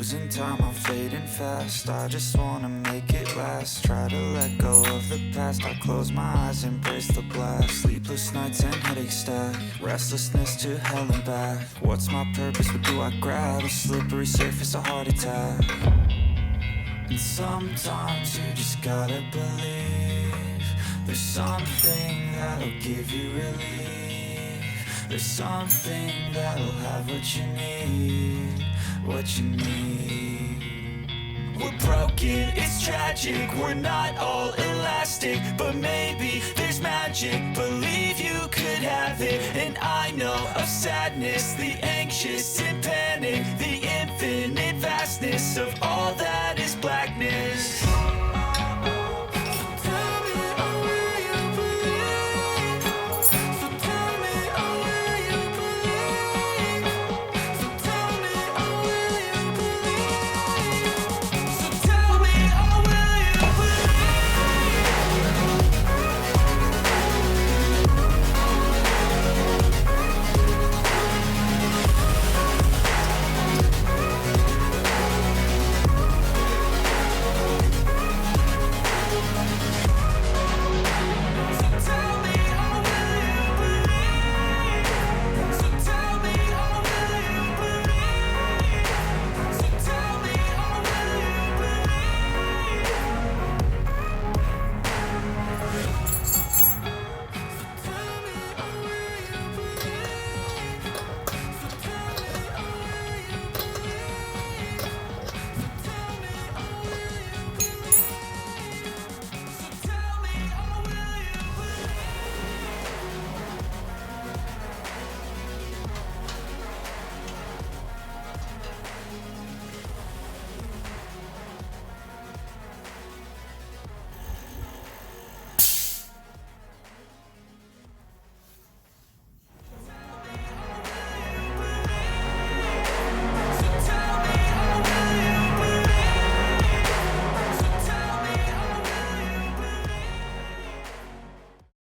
losing time, I'm fading fast. I just wanna make it last. Try to let go of the past. I close my eyes, embrace the blast. Sleepless nights and headaches stack. Restlessness to hell and back. What's my purpose? What do I grab? A slippery surface, a heart attack. And sometimes you just gotta believe there's something that'll give you relief. There's something that'll have what you need, what you need. We're broken, it's tragic, we're not all elastic, but maybe there's magic, believe you could have it. And I know of sadness, the anxious and panic, the